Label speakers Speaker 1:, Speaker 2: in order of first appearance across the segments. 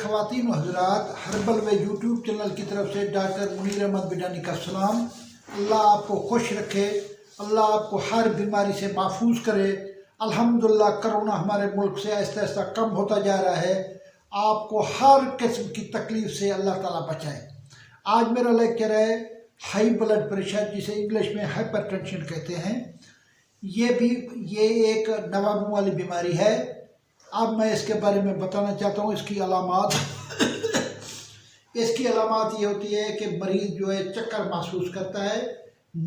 Speaker 1: ख़वातीन व हज़रात, हर्बल वे YouTube channel की तरफ से डॉक्टर मुनीर अहमद बिडानी का सलाम। अल्लाह आपको खुश रखे, अल्लाह आपको हर बीमारी से महफूज करे। अल्हम्दुलिल्लाह कोरोना हमारे मुल्क से आहिस्ता आहिस्ता कम होता जा रहा है। आपको हर किस्म की तकलीफ़ से अल्लाह ताला बचाए। आज मेरा लेक्चर है हाई ब्लड प्रेशर, जिसे इंग्लिश में हाइपरटेंशन कहते हैं। ये एक नवाबों वाली बीमारी है। अब मैं इसके बारे में बताना चाहता हूँ। इसकी अलामात ये होती है कि मरीज़ जो है चक्कर महसूस करता है,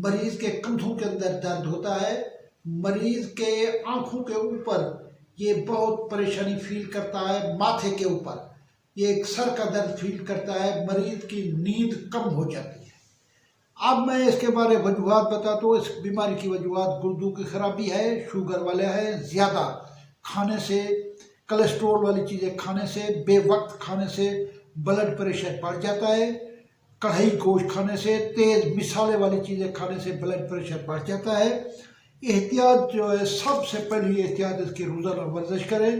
Speaker 1: मरीज़ के कंधों के अंदर दर्द होता है, मरीज़ के आँखों के ऊपर ये बहुत परेशानी फील करता है, माथे के ऊपर ये एक सर का दर्द फील करता है, मरीज़ की नींद कम हो जाती है। अब मैं इसके बारे में वजूहात बताता हूँ। इस बीमारी की वजूहात गुर्दों की खराबी है, शुगर वाले है, ज़्यादा खाने से, कोलेस्ट्रॉल वाली चीज़ें खाने से, बेवक्त खाने से ब्लड प्रेशर बढ़ जाता है, कढ़ाई गोश्त खाने से, तेज़ मिसाले वाली चीज़ें खाने से ब्लड प्रेशर बढ़ जाता है। एहतियात जो है, सबसे पहली एहतियात इसकी रोज़ाना वर्जिश करें,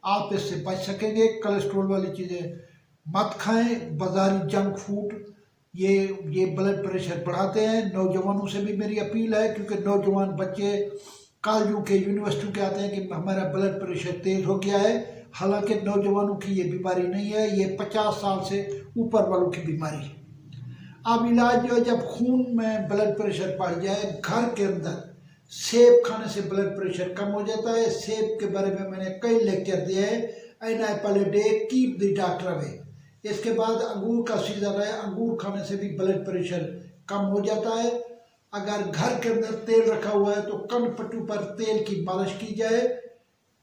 Speaker 1: आप इससे बच सकेंगे। कोलेस्ट्रॉल वाली चीज़ें मत खाएं, बाज़ारी जंक फूड ये ब्लड प्रेशर बढ़ाते हैं। नौजवानों से भी मेरी अपील है, क्योंकि नौजवान बच्चे कॉलेजों के, यूनिवर्सिटियों के आते हैं कि हमारा ब्लड प्रेशर तेज़ हो गया है। हालांकि नौजवानों की ये बीमारी नहीं है, ये 50 साल से ऊपर वालों की बीमारी है। अब इलाज जो है, जब खून में ब्लड प्रेशर बढ़ जाए, घर के अंदर सेब खाने से ब्लड प्रेशर कम हो जाता है। सेब के बारे में मैंने कई लेक्चर दिए हैं। An apple a day keep the doctor away. इसके बाद अंगूर का सीजन है, अंगूर खाने से भी ब्लड प्रेशर कम हो जाता है। अगर घर के अंदर तेल रखा हुआ है तो कनपट्टू पर तेल की मालिश की जाए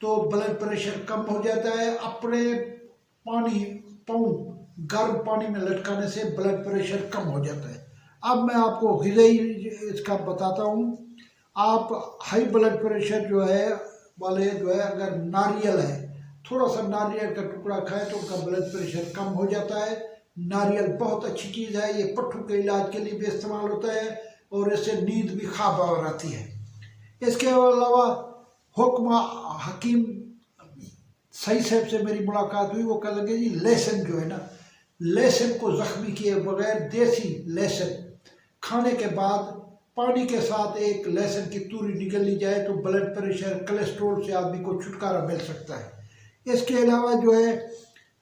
Speaker 1: तो ब्लड प्रेशर कम हो जाता है। अपने पाँव गर्म पानी में लटकाने से ब्लड प्रेशर कम हो जाता है। अब मैं आपको ग़िज़ाई इसका बताता हूँ। आप हाई ब्लड प्रेशर जो है, अगर नारियल है, थोड़ा सा नारियल का टुकड़ा खाए तो उनका ब्लड प्रेशर कम हो जाता है। नारियल बहुत अच्छी चीज़ है, ये पट्ठों के इलाज के लिए भी इस्तेमाल होता है और इससे नींद भी ख़ाब आती है। इसके अलावा हुक्म हकीम सही साहब से मेरी मुलाकात हुई। वो कह लगे जी लहसुन जो है ना, लहसुन को ज़ख्मी किए बगैर देसी लहसुन खाने के बाद पानी के साथ एक लहसुन की तूरी निकल ली जाए तो ब्लड प्रेशर, कोलेस्ट्रॉल से आदमी को छुटकारा मिल सकता है। इसके अलावा जो है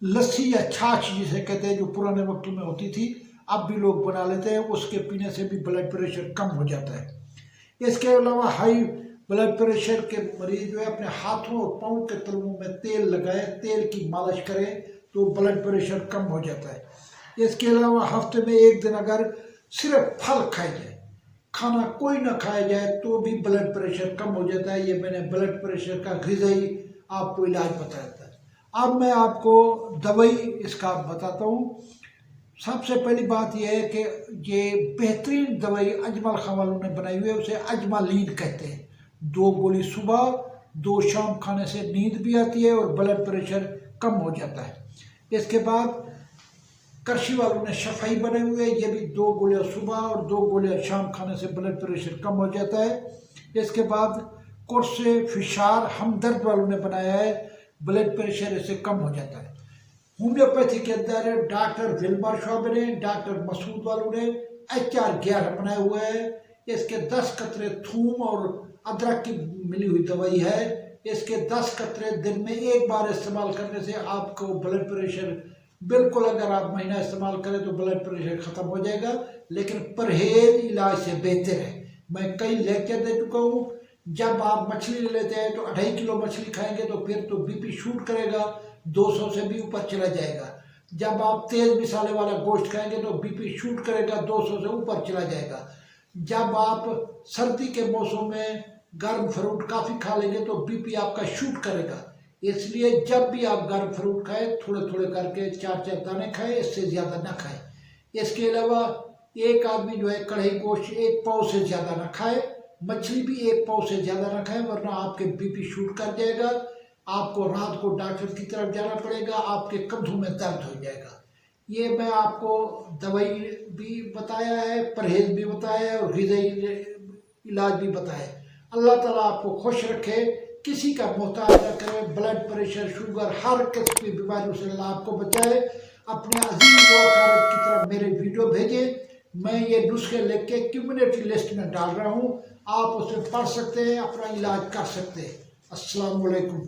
Speaker 1: लस्सी या छाछ जिसे कहते हैं, जो पुराने वक्तों में होती थी, अब भी लोग बना लेते हैं, उसके पीने से भी ब्लड प्रेशर कम हो जाता है। इसके अलावा हाई ब्लड प्रेशर के मरीज जो है अपने हाथों और पाँव के तलवों में तेल लगाए, तेल की मालिश करें तो ब्लड प्रेशर कम हो जाता है। इसके अलावा हफ्ते में एक दिन अगर सिर्फ फल खाए जाए, खाना कोई ना खाया जाए तो भी ब्लड प्रेशर कम हो जाता है। ये मैंने ब्लड प्रेशर का ग़िज़ाई आपको इलाज बताया था। अब मैं आपको दवाई इसका बताता हूँ। सबसे पहली बात यह है कि ये बेहतरीन दवाई अजमल खां वालों ने बनाई हुई है, उसे अजमालीन कहते हैं। 2 गोली सुबह 2 शाम खाने से नींद भी आती है और ब्लड प्रेशर कम हो जाता है। इसके बाद करशी वालों ने शफाई बनाई हुई है, ये भी 2 गोलियाँ सुबह और 2 गोलियाँ शाम खाने से ब्लड प्रेशर कम हो जाता है। इसके बाद कुर्से फिशार हमदर्द वालों ने बनाया है, ब्लड प्रेशर इससे कम हो जाता है। होम्योपैथी के अंदर डॉक्टर विल्बर शॉब ने, डॉक्टर मसूद वालों ने HR11 बनाए हुए हैं। इसके 10 कतरे थूम और अदरक की मिली हुई दवाई है। इसके 10 कतरे दिन में एक बार इस्तेमाल करने से आपको ब्लड प्रेशर बिल्कुल, अगर आप महीना इस्तेमाल करें तो ब्लड प्रेशर ख़त्म हो जाएगा। लेकिन परहेज इलाज से बेहतर है। मैं कई लेक्चर दे चुका हूँ। जब आप मछली ले लेते हैं तो 2.5 किलो मछली खाएंगे तो फिर तो BP शूट करेगा, 200 से भी ऊपर चला जाएगा। जब आप तेज़ मिसाले वाला गोश्त खाएंगे तो BP शूट करेगा, 200 से ऊपर चला जाएगा। जब आप सर्दी के मौसम में गर्म फ्रूट काफ़ी खा लेंगे तो BP आपका शूट करेगा। इसलिए जब भी आप गर्म फ्रूट खाएं, थोड़े थोड़े करके 4-4 दाने खाएं, इससे ज़्यादा ना खाएं। इसके अलावा एक आदमी जो है कढ़ाई गोश्त 1 पाव से ज़्यादा ना खाए, मछली भी 1 पाव से ज़्यादा ना खाएं, वरना आपके BP शूट कर जाएगा। आपको रात को डॉक्टर की तरफ जाना पड़ेगा, आपके कंधों में दर्द हो जाएगा। ये मैं आपको दवाई भी बताया है, परहेज भी बताया है और ग़िज़ाई इलाज भी बताया है। अल्लाह ताला आपको खुश रखे। किसी का मोहताज न करें। ब्लड प्रेशर, शुगर, हर किस्म की बीमारियों से अल्लाह आपको बचाए। अपने अजीज और अकारीब की तरफ मेरे वीडियो भेजें। मैं ये नुस्खे लिख के कम्युनिटी लिस्ट में डाल रहा हूँ, आप उसे पढ़ सकते हैं, अपना इलाज कर सकते हैं। अस्सलाम वालेकुम।